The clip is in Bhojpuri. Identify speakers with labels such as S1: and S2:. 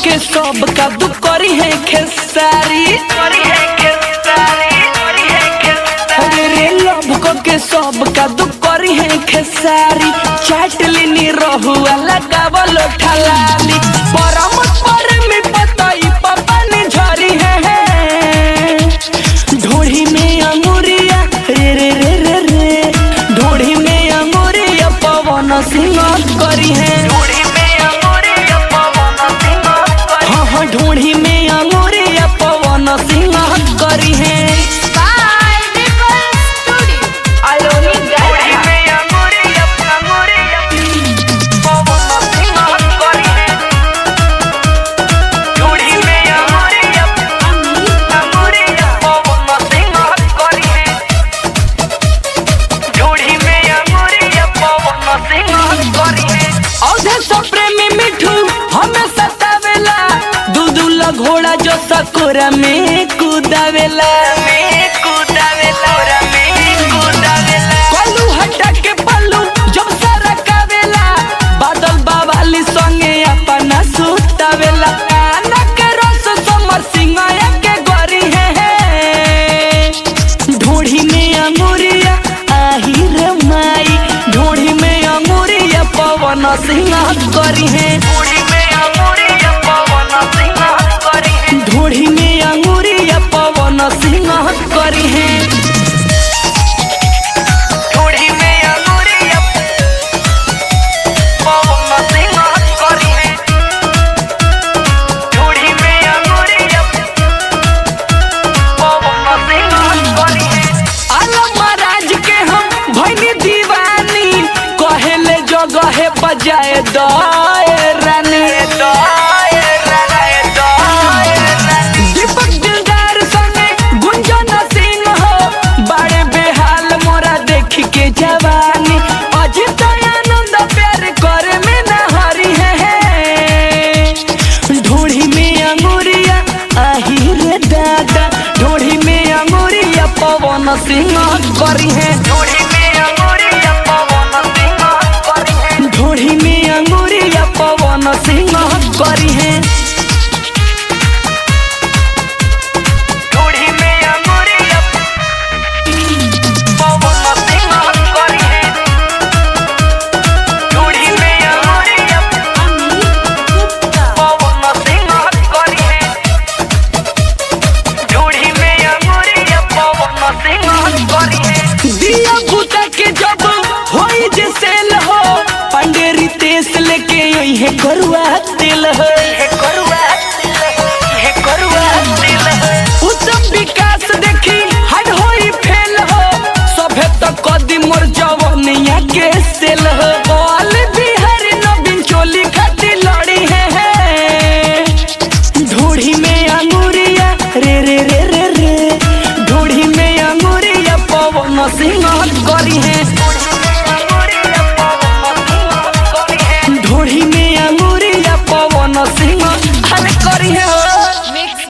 S1: के सब का दु करी है खेसारी रे लव के सब का दु करी है खेसारी चाट लेनी रहुआ लगावल ठलाली परम पर में पतई पपन झरी है ढोढ़ी में अंगूरिया रे रे रे रे रे ढोढ़ी में अंगूरिया पवन सिंह करी है ढूंढी में अंगूरिया पवन सिंह करी है घोड़ा जो सकोरा में कूदावेला कलू हटा के पल्लू जब सारा कावेला बादल बावाली संगे अपना सुतावेला काना के रस समर सिंगाया के गोरी है ढोढ़ी में अंगूरिया आही रे माई ढोढ़ी में अंगूरिया पवन सिंह करी है ढोढ़ी में अंगूरिया पवन सिंह करी है ढोढ़ी में अंगूरिया पवन सिंह करी है ढोढ़ी में अंगूरिया पवन सिंह करी है आलम महाराज के हम भइनी दीवानी कहेले जगह बजाए दाए रानी के जवानी अजित आनंद प्यार कर में नहरी है ढोढ़ी में अंगूरिया आही रे दादा ढोढ़ी में अंगूरिया पवन सिंह करी